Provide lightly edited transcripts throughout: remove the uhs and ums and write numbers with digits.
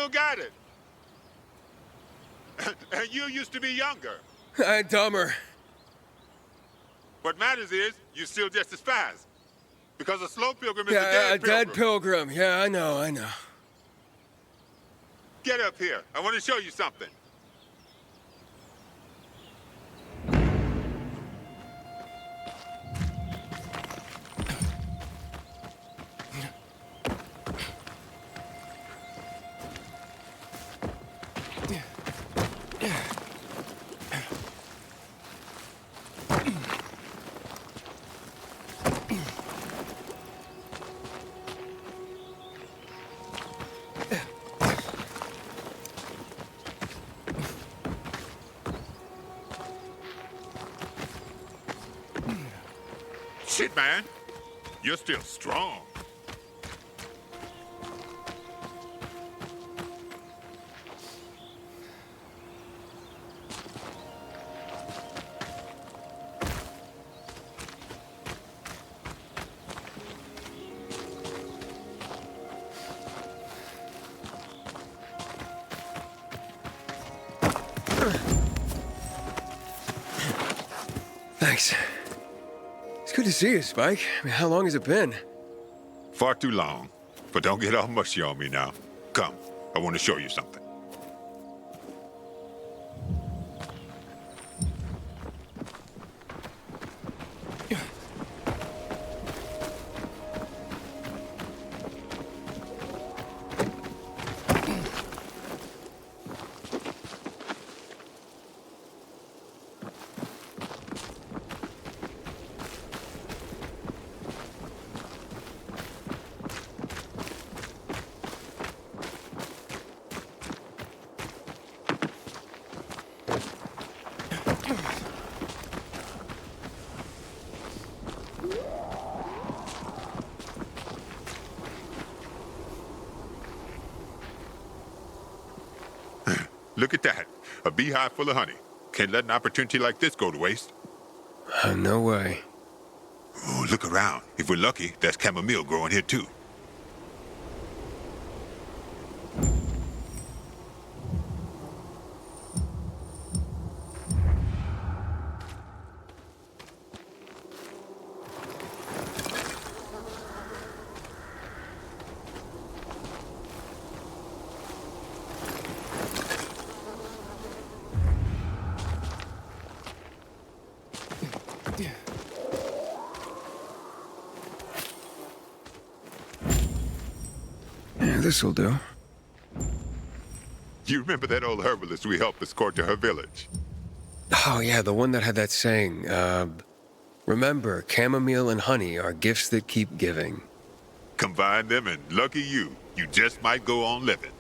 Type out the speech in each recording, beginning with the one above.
still got it. And you used to be younger. Dumber. What matters is, you're still just as fast. Because a slow pilgrim is a Yeah, dead pilgrim. dead pilgrim. Yeah, I know. Get up here. I want to show you something. Shit, man. You're still strong. Thanks. It's good to see you, Spike. I mean, how long has it been? Far too long. But don't get all mushy on me now. Come, I want to show you something. Look at that. A beehive full of honey. Can't let an opportunity like this go to waste. No way. Ooh, look around. If we're lucky, there's chamomile growing here too. Yeah, this'll do. You remember that old herbalist we helped escort to her village? Oh, yeah, the one that had that saying, remember, chamomile and honey are gifts that keep giving. Combine them and lucky you, you just might go on living.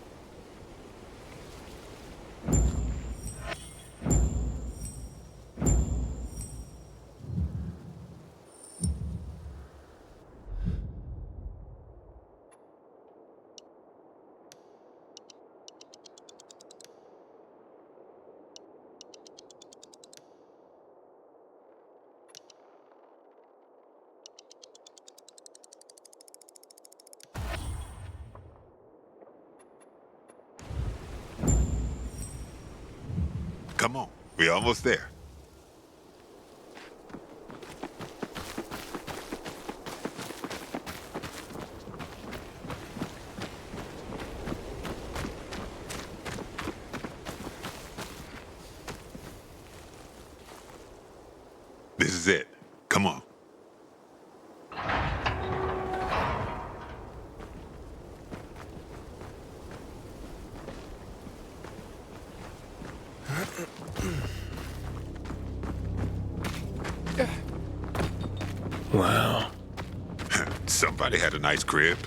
Come on, we're almost there. This is it. Come on. Wow. Somebody had a nice crib.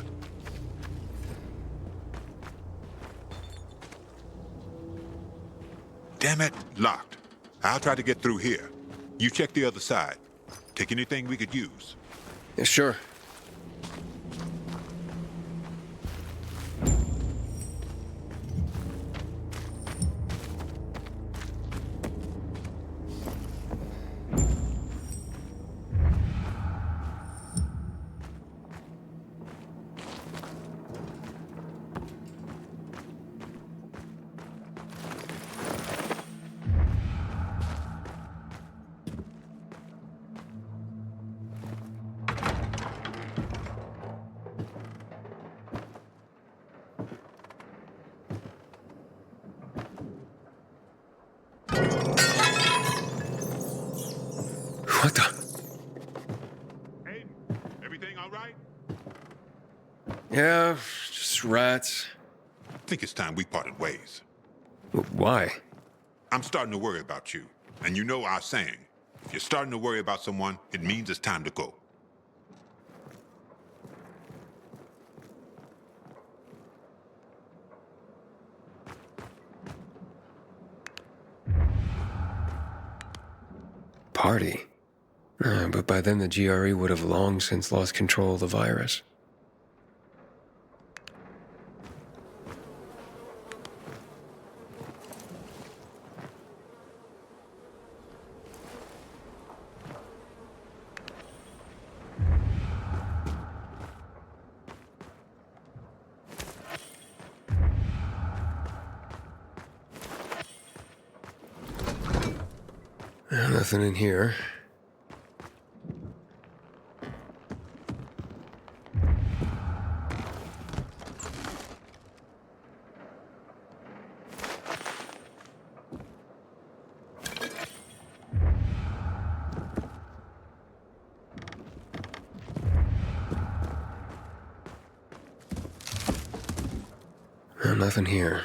Damn it, locked. I'll try to get through here. You check the other side. Take anything we could use. Yeah, sure. What the? Aiden, everything all right? Yeah, just rats. I think it's time we parted ways. Why? I'm starting to worry about you. And you know our saying. If you're starting to worry about someone, it means it's time to go. Party? But by then the GRE would have long since lost control of the virus. Nothing in here. Nothing here.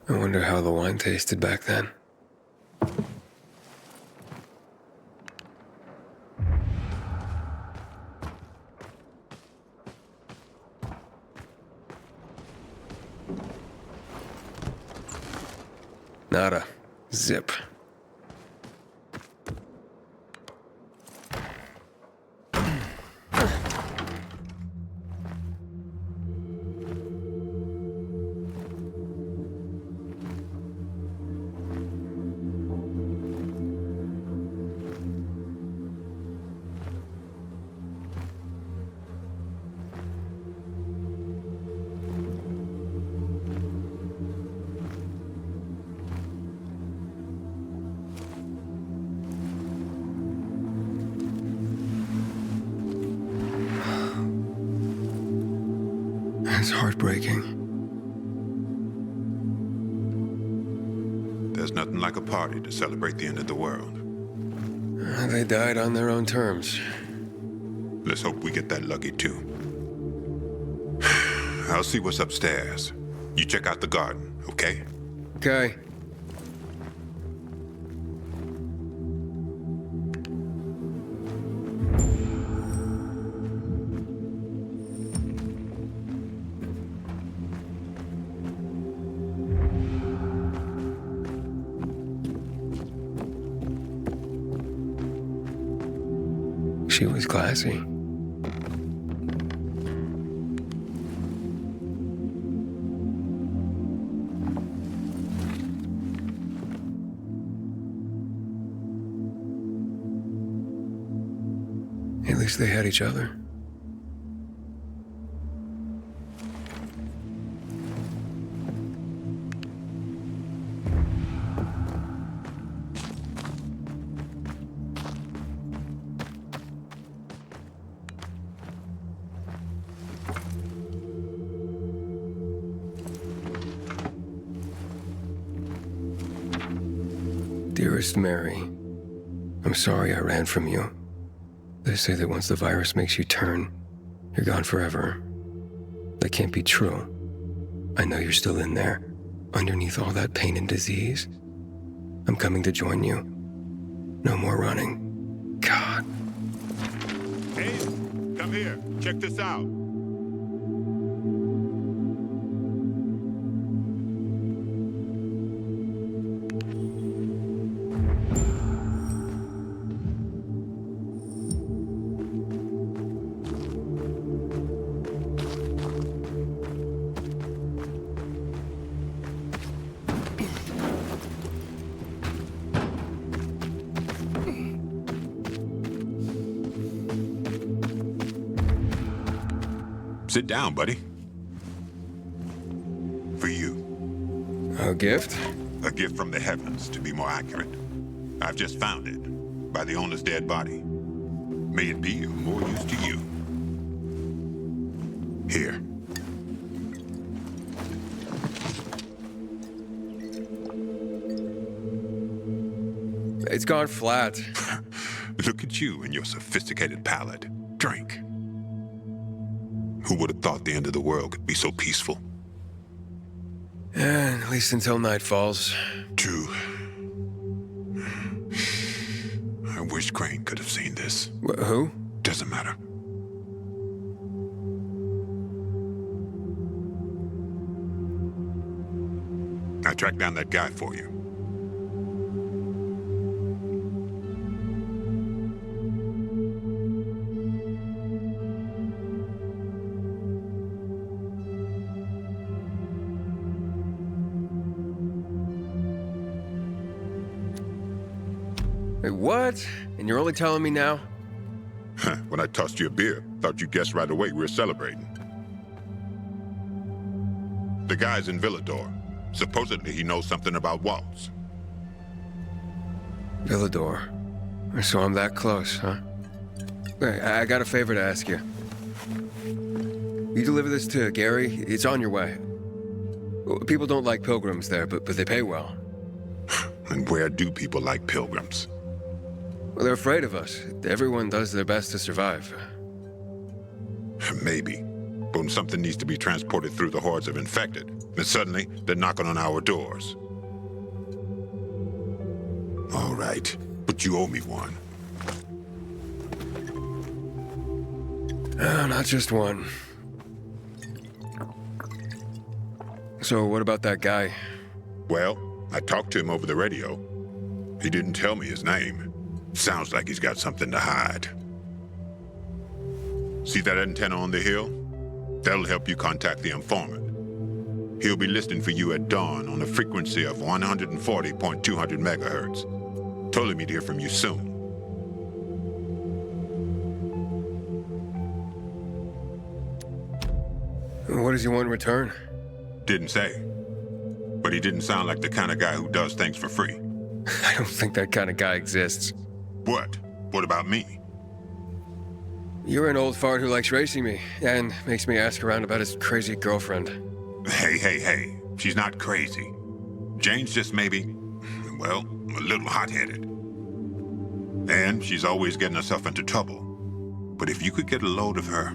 I wonder how the wine tasted back then. Nada. Zip. It's heartbreaking. There's nothing like a party to celebrate the end of the world. They died on their own terms. Let's hope we get that lucky too. I'll see what's upstairs. You check out the garden, okay? Okay. She was classy. At least they had each other. Dearest Mary, I'm sorry I ran from you. They say that once the virus makes you turn, you're gone forever. That can't be true. I know you're still in there, underneath all that pain and disease. I'm coming to join you. No more running. God. Hey, come here. Check this out. Sit down, buddy. For you. A gift? A gift from the heavens, to be more accurate. I've just found it, by the owner's dead body. May it be of more use to you. Here. It's gone flat. Look at you and your sophisticated palate. Drink. Who would have thought the end of the world could be so peaceful? Yeah, at least until night falls. True. I wish Crane could have seen this. Who? Doesn't matter. I tracked down that guy for you. Wait, what? And you're only telling me now? When I tossed you a beer, thought you guessed right away we were celebrating. The guy's in Villedor. Supposedly he knows something about waltz. Villedor. So I'm that close, huh? Hey, I got a favor to ask you. You deliver this to Gary? It's on your way. People don't like pilgrims there, but they pay well. And where do people like pilgrims? Well, they're afraid of us. Everyone does their best to survive. Maybe. But when something needs to be transported through the hordes of infected, then suddenly they're knocking on our doors. All right, but you owe me one. Not just one. So what about that guy? Well, I talked to him over the radio. He didn't tell me his name. Sounds like he's got something to hide. See that antenna on the hill? That'll help you contact the informant. He'll be listening for you at dawn on a frequency of 140.200 megahertz. Told him he'd hear from you soon. What does he want in return? Didn't say. But he didn't sound like the kind of guy who does things for free. I don't think that kind of guy exists. What? What about me? You're an old fart who likes racing me, and makes me ask around about his crazy girlfriend. Hey. She's not crazy. Jane's just maybe, well, a little hot-headed. And she's always getting herself into trouble. But if you could get a load of her...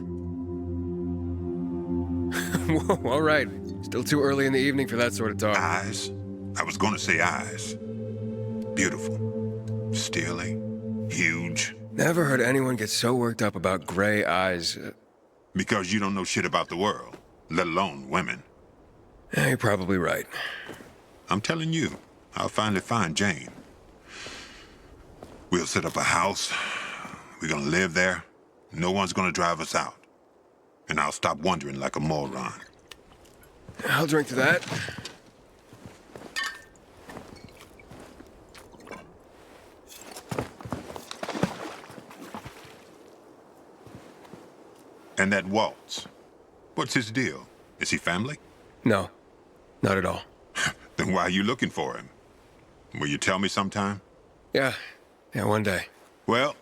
Whoa, all right. Still too early in the evening for that sort of talk. Eyes? I was gonna say eyes. Beautiful. Steely. Huge. Never heard anyone get so worked up about gray eyes. Because you don't know shit about the world, let alone women. You're probably right. I'm telling you, I'll finally find Jane. We'll set up a house. We're gonna live there. No one's gonna drive us out. And I'll stop wondering like a moron. I'll drink to that. And that Waltz. What's his deal? Is he family? No, not at all. Then why are you looking for him? Will you tell me sometime? Yeah, one day. Well,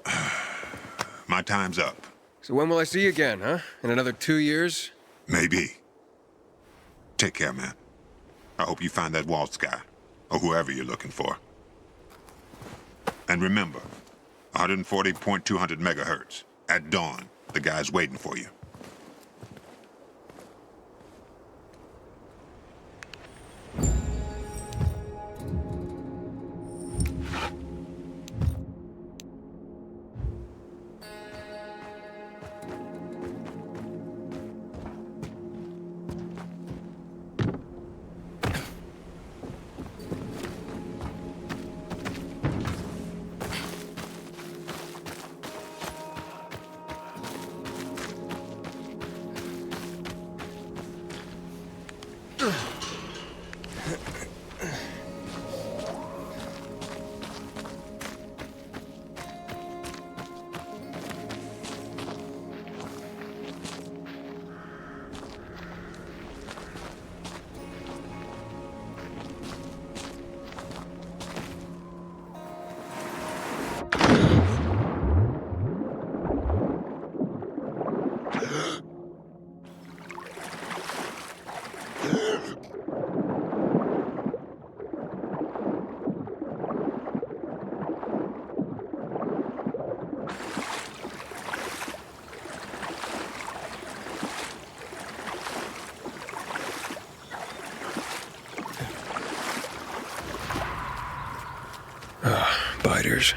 my time's up. So when will I see you again, huh? In another 2 years? Maybe. Take care, man. I hope you find that Waltz guy, or whoever you're looking for. And remember, 140.200 megahertz. At dawn, the guy's waiting for you. traitors.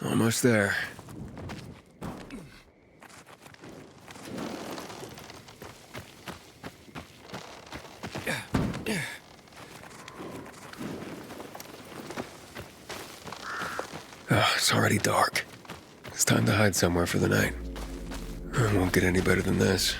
Almost there. Oh, it's already dark. It's time to hide somewhere for the night. It won't get any better than this.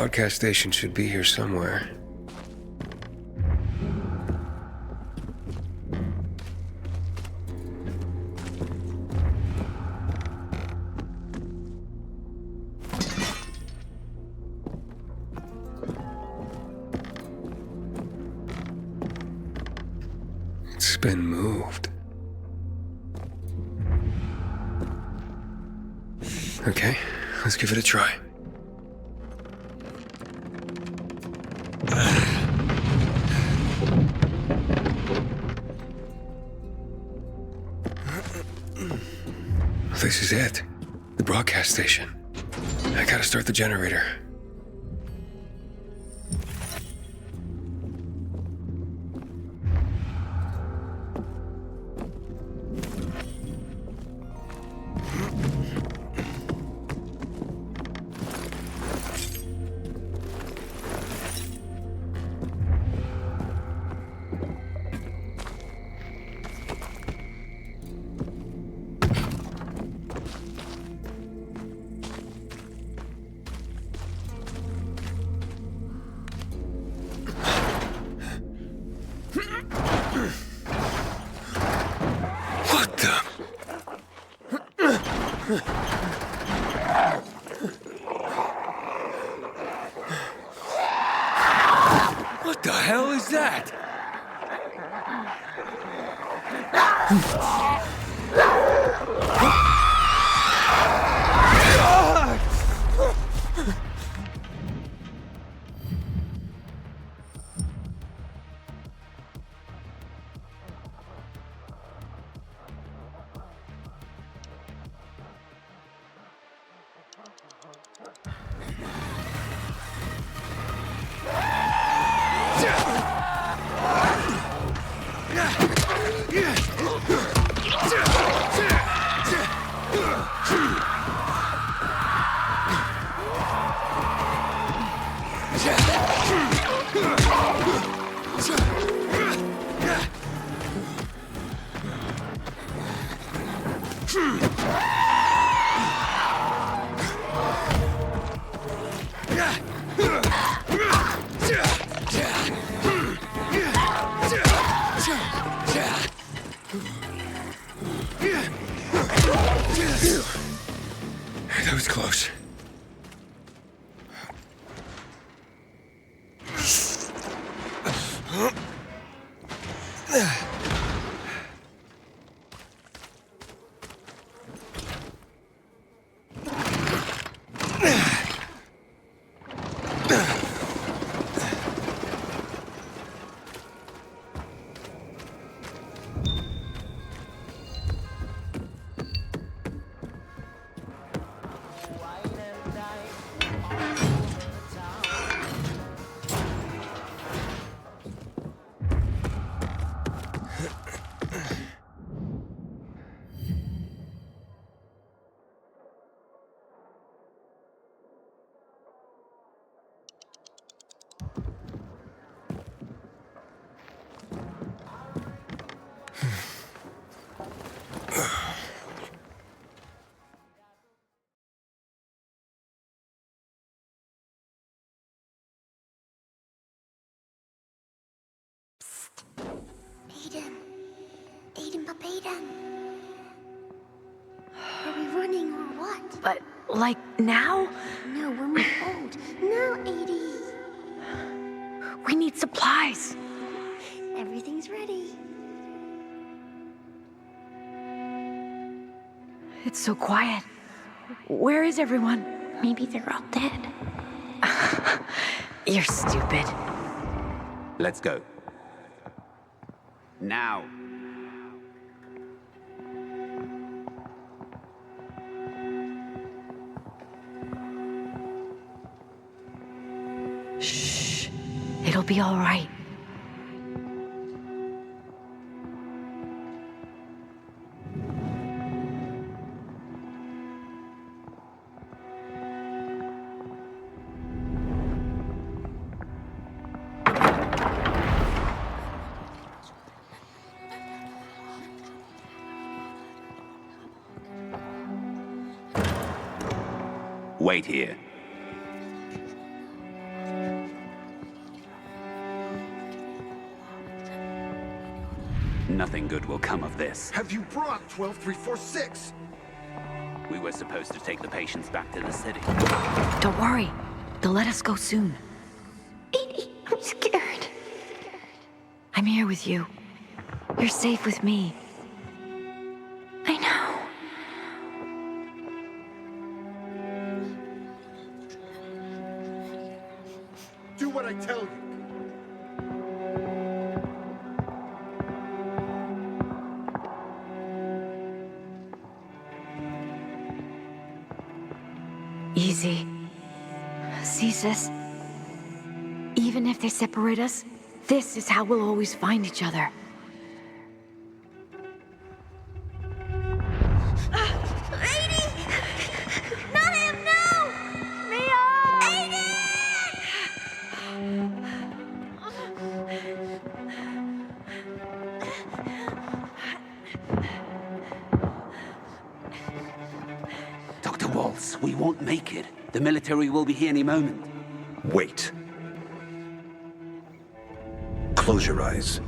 broadcast station should be here somewhere. It's been moved. Okay, let's give it a try. This is it. The broadcast station. I gotta start the generator. What the hell is that? That was close. Aiden. Are we running or what? But, like, now? No, we're more old. No, Aiden. We need supplies. Everything's ready. It's so quiet. Where is everyone? Maybe they're all dead. You're stupid. Let's go. Now. Shh. It'll be all right. Wait here. Nothing good will come of this. Have you brought 12346? We were supposed to take the patients back to the city. Don't worry. They'll let us go soon. Edie, I'm scared. I'm here with you. You're safe with me. I know. Do what I tell you. Easy. See, sis? Even if they separate us, this is how we'll always find each other. Edie! Not him, no! Mia! Aiden! Dr. Waltz, we won't make it. The military will be here any moment. Wait. Close your eyes.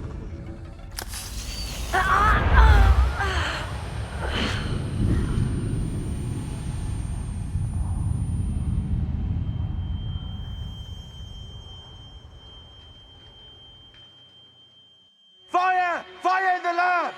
Fire! Fire in the lab!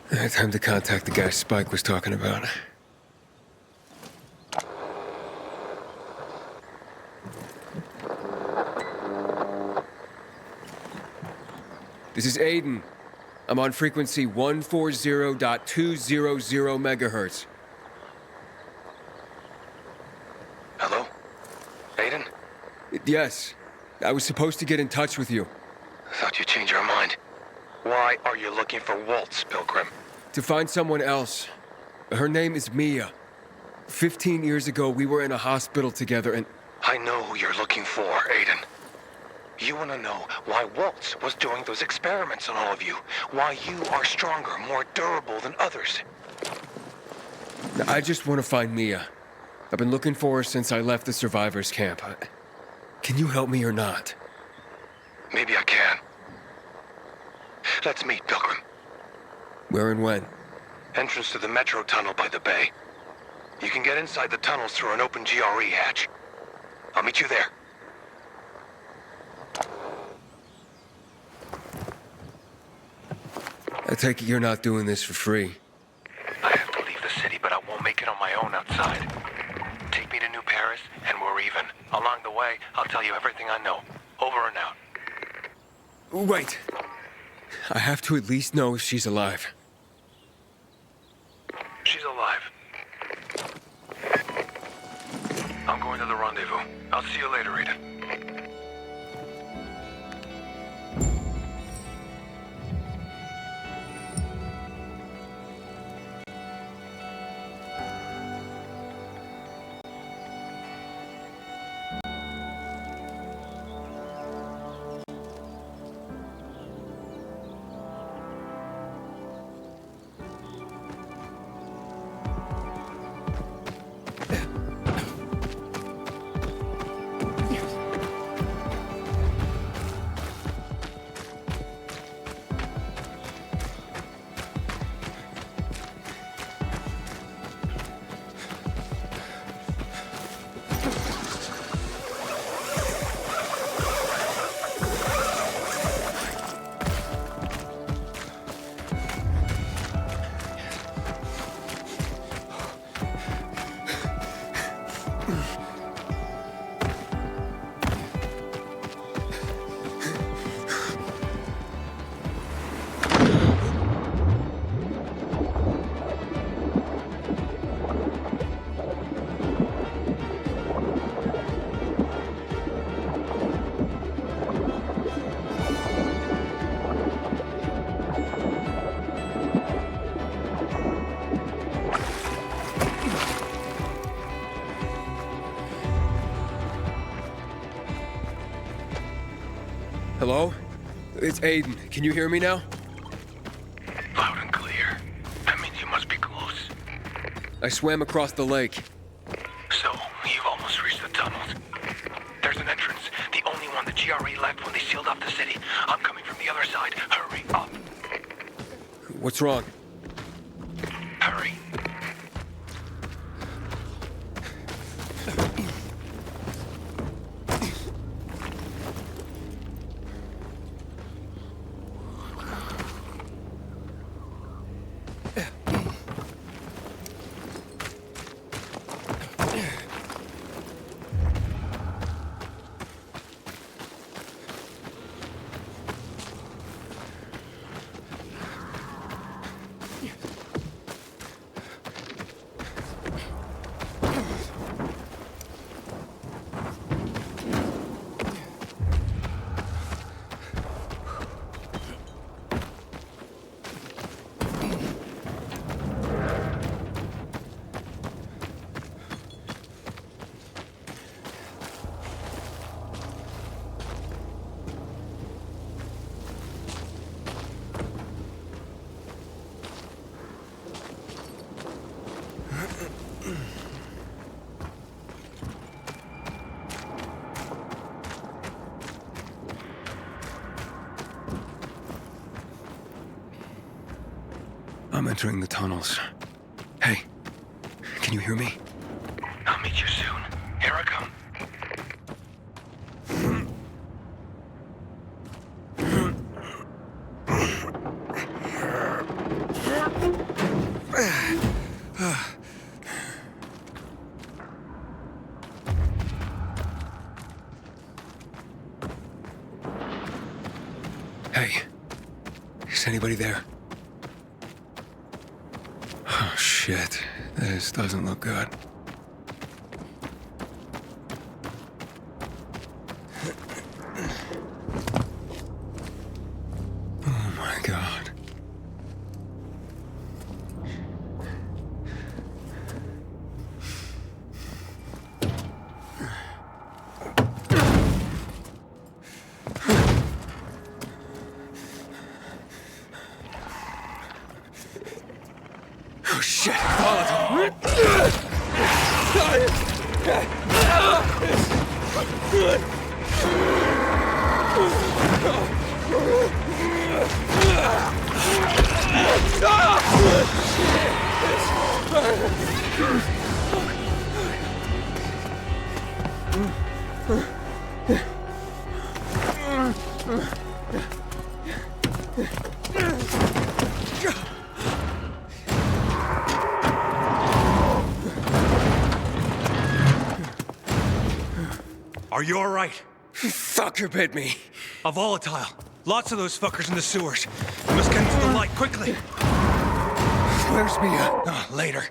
I had time to contact the guy Spike was talking about. This is Aiden. I'm on frequency 140.200 megahertz. Hello? Aiden? Yes, I was supposed to get in touch with you. Thought you'd change your mind. Why are you looking for Waltz, Pilgrim? To find someone else. Her name is Mia. 15 years ago, we were in a hospital together and... I know who you're looking for, Aiden. You want to know why Waltz was doing those experiments on all of you. Why you are stronger, more durable than others. I just want to find Mia. I've been looking for her since I left the survivors camp. Can you help me or not? Maybe I can. Let's meet, Pilgrim. Where and when? Entrance to the metro tunnel by the bay. You can get inside the tunnels through an open GRE hatch. I'll meet you there. I take it you're not doing this for free. I have to leave the city, but I won't make it on my own outside. Take me to New Paris, and we're even. Along the way, I'll tell you everything I know. Over and out. Wait. I have to at least know if she's alive. She's alive. I'm going to the rendezvous. I'll see you later, Aiden. Hello? It's Aiden. Can you hear me now? Loud and clear. That means you must be close. I swam across the lake. So, you've almost reached the tunnels. There's an entrance, the only one the GRE left when they sealed off the city. I'm coming from the other side. Hurry up. What's wrong? Hurry. I'm entering the tunnels. Hey, can you hear me? I'll meet you soon. Here I come. Hey, is anybody there? Oh, shit. This doesn't look good. Oh my god. Oh shit, Are you all right? Fucker bit me. A volatile. Lots of those fuckers in the sewers. We must get into the light quickly. Where's Mia? Later.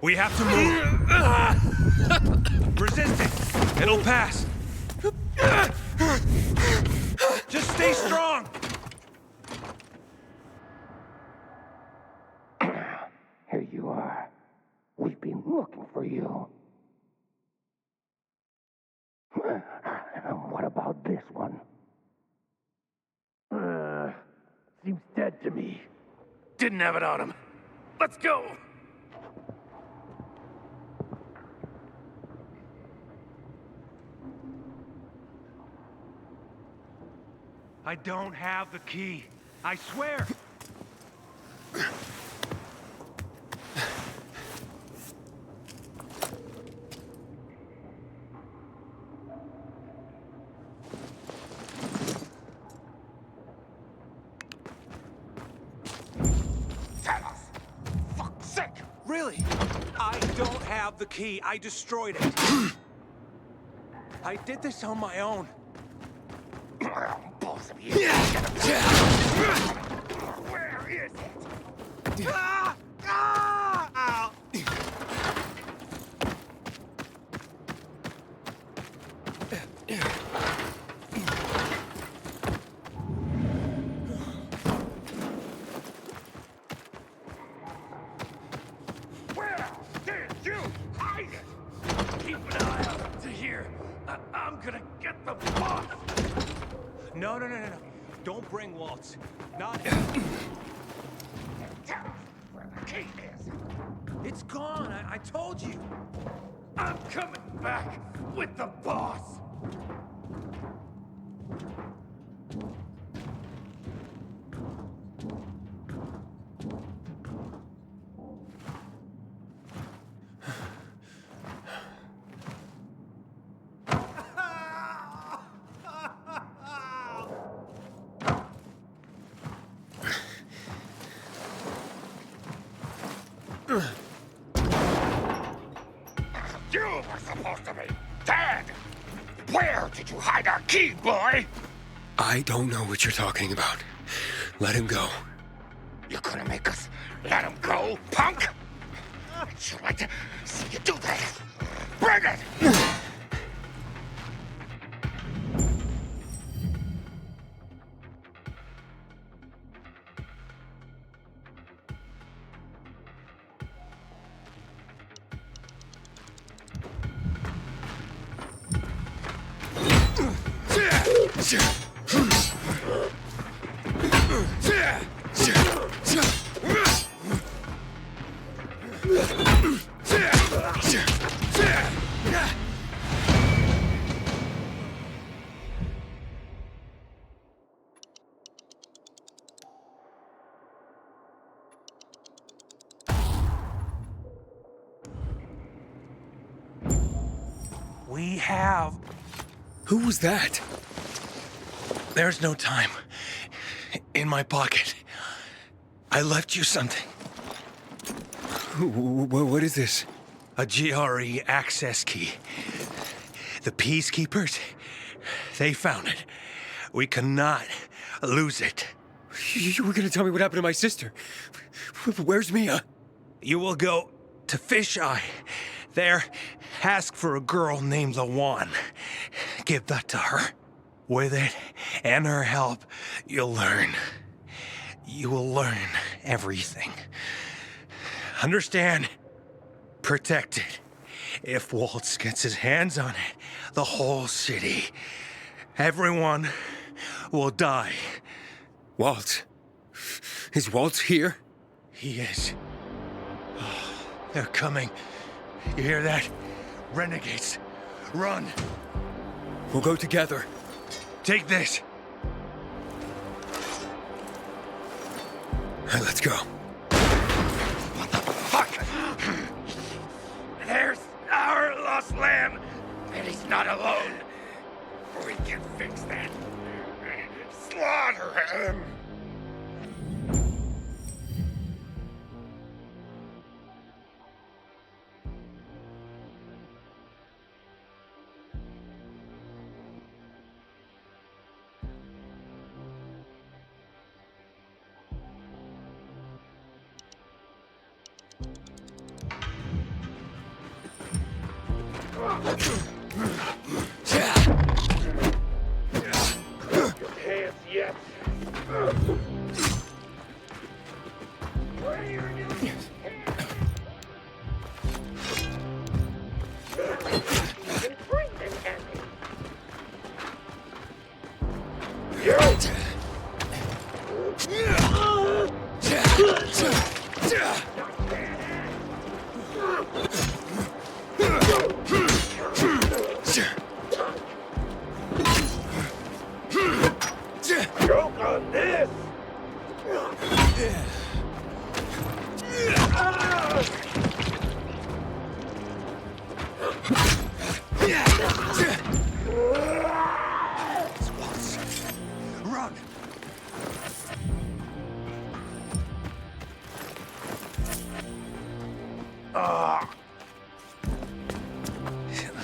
We have to move. Resist it. It'll pass. Just stay strong. Here you are. We've been looking for you. What about this one? Seems dead to me. Didn't have it on him. Let's go. I don't have the key. I swear. Really? I don't have the key. I destroyed it. I did this on my own. Both of you. Where is it? Ah! Ah! Ow! Where did you hide it? Keep an eye out to here. I'm gonna get the boss. No. No. Don't bring Waltz. Not. Where the key is. It's gone. I told you. I'm coming back with the boss. You were supposed to be dead! Where did you hide our key, boy? I don't know what you're talking about. Let him go. You're gonna make us let him go, punk? I'd sure like to see you do that. Bring it! We have. Who was that? There's no time. In my pocket. I left you something. What is this? A GRE access key. The Peacekeepers, they found it. We cannot lose it. You were gonna tell me what happened to my sister. Where's Mia? You will go to Fisheye. There, ask for a girl named Lawan. Give that to her. With it and her help, you'll learn. You will learn everything. Understand? Protect it. If Waltz gets his hands on it, the whole city, everyone will die. Waltz? Is Waltz here? He is. They're coming. You hear that? Renegades. Run. We'll go together. Take this. All right, let's go. What the fuck? There's our lost lamb, and he's not alone. We can fix that. Slaughter him. Hands yet. Choke on this! Run.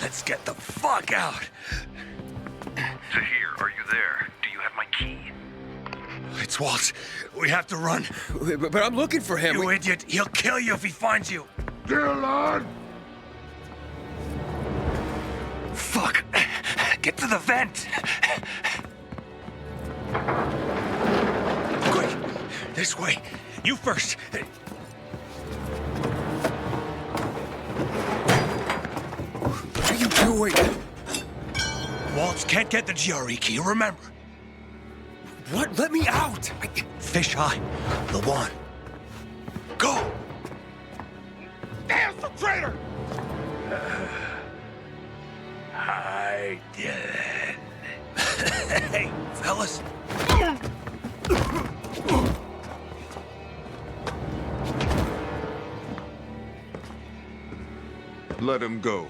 Let's get the fuck out. Zahir, are you there? Do you have my key? It's Waltz. We have to run. But I'm looking for him. You idiot. He'll kill you if he finds you. Dylan! Fuck. Get to the vent. Quick. This way. You first. What are you doing? Waltz can't get the GRE key, remember? What? Let me out! Fisheye, the one. Go! There's the traitor! I did. Hey, fellas. Let him go.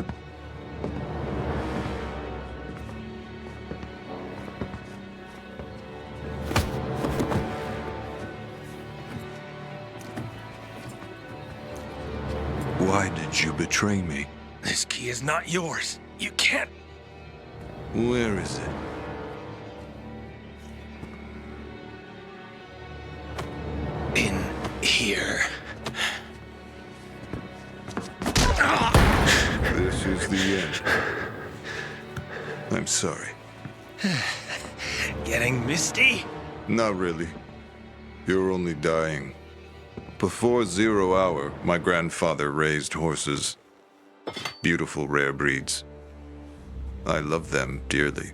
Why did you betray me? This key is not yours. You can't. Where is it? In here. This is the end. I'm sorry. Getting misty? Not really. You're only dying. Before 0 hour, my grandfather raised horses. Beautiful rare breeds. I love them dearly.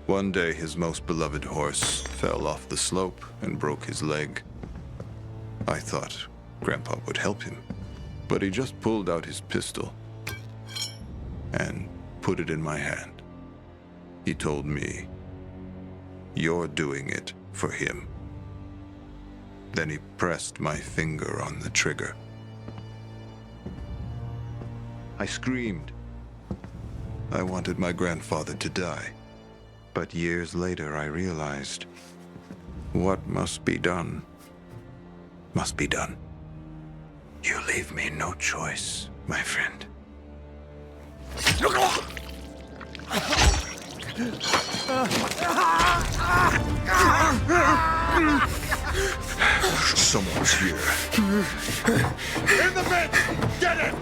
One day, his most beloved horse fell off the slope and broke his leg. I thought Grandpa would help him, but he just pulled out his pistol and put it in my hand. He told me, "You're doing it for him." Then he pressed my finger on the trigger. I screamed. I wanted my grandfather to die. But years later, I realized what must be done must be done. You leave me no choice, my friend. Someone's here. In the vent! Get it!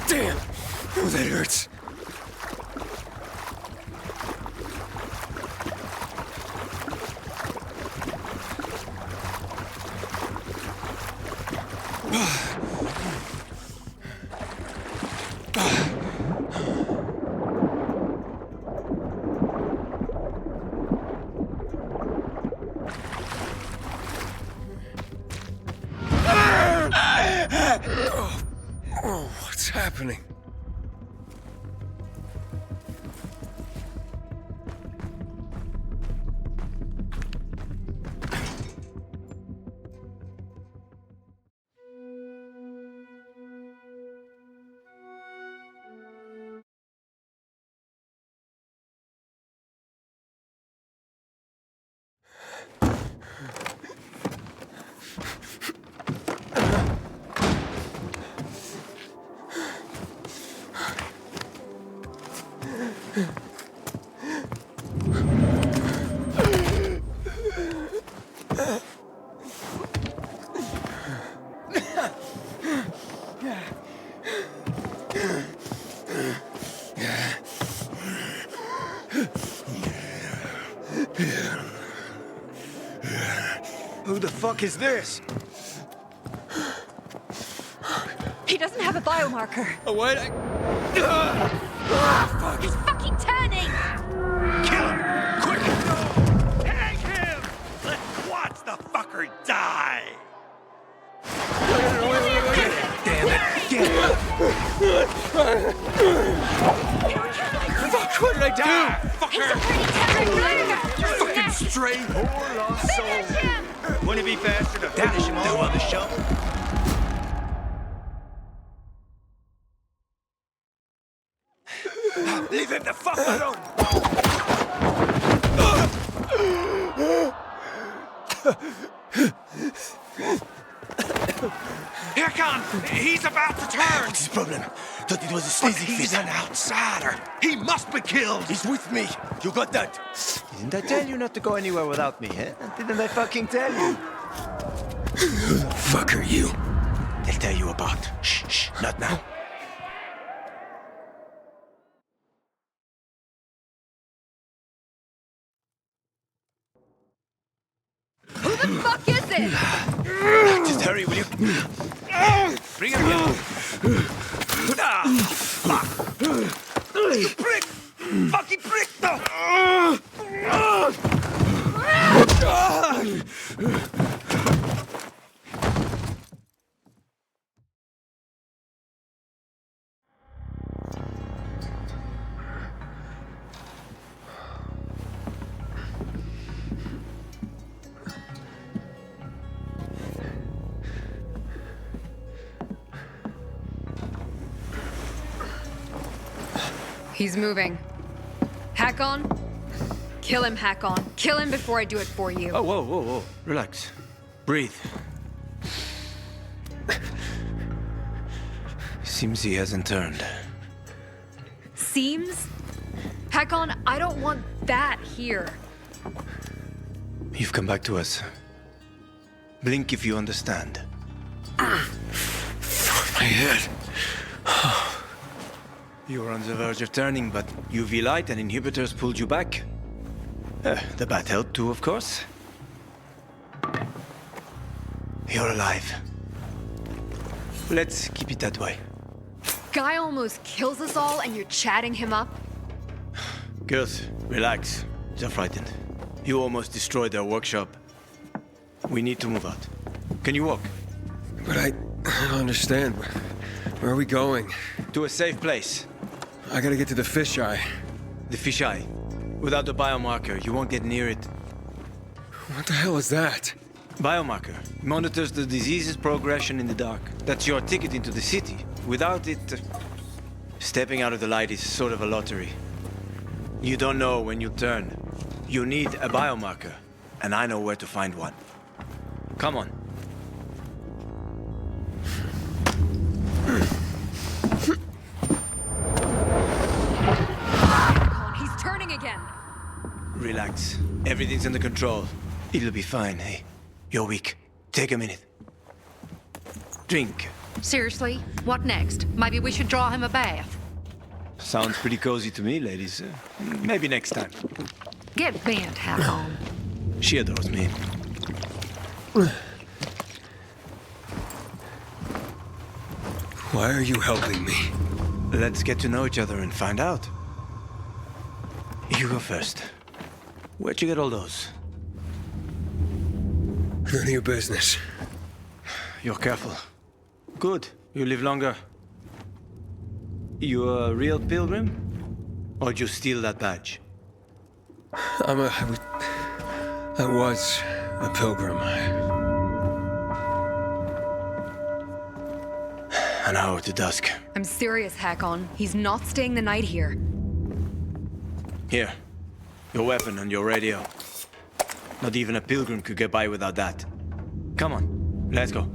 Damn! Oh, that hurts. Oh, what's happening? Who the fuck is this? He doesn't have a biomarker. Oh, what? Fuck. He's fucking turning! Kill him! Quick! Hang him! Let's watch the fucker die! Damn it! Get it! Fuck! What did I do? Fucker! Fucking stray whore lost soul! Wouldn't it be faster to finish him all on the show? Leave him the fuck alone! Here comes! He's about to turn! What's his problem? Thought it was a sleazy He's an outsider! He must be killed! He's with me! You got that? Didn't I tell you not to go anywhere without me, eh? Didn't I fucking tell you? Who the fuck are you? They'll tell you about. Shh, shh, not now. Who the fuck is it? Just hurry, will you? Bring him here! Ah, fuck! You prick! Fucking prick, though! He's moving. Hack on. Kill him, Hack on. Kill him before I do it for you. Oh, whoa, whoa, whoa. Relax. Breathe. Seems he hasn't turned. Seems? Hack on, I don't want that here. You've come back to us. Blink if you understand. My head. You were on the verge of turning, but UV light and inhibitors pulled you back. The bat helped too, of course. You're alive. Let's keep it that way. Guy almost kills us all and you're chatting him up? Girls, relax. They're frightened. You almost destroyed their workshop. We need to move out. Can you walk? But I don't understand. Where are we going? To a safe place. I gotta get to the fisheye. The fisheye. Without the biomarker, you won't get near it. What the hell is that? Biomarker monitors the disease's progression in the dark. That's your ticket into the city. Without it, stepping out of the light is sort of a lottery. You don't know when you'll turn. You need a biomarker, and I know where to find one. Come on. He's turning again. Relax. Everything's under control. It'll be fine, hey? You're weak. Take a minute. Drink. Seriously? What next? Maybe we should draw him a bath. Sounds pretty cozy to me, ladies. Maybe next time. Get bent, Hack on. She adores me. Why are you helping me? Let's get to know each other and find out. You go first. Where'd you get all those? None of your business. You're careful. Good. You live longer. You a real pilgrim? Or did you steal that badge? I was a pilgrim. An hour to dusk. I'm serious, Hack on. He's not staying the night here. Here. Your weapon and your radio. Not even a pilgrim could get by without that. Come on, let's go.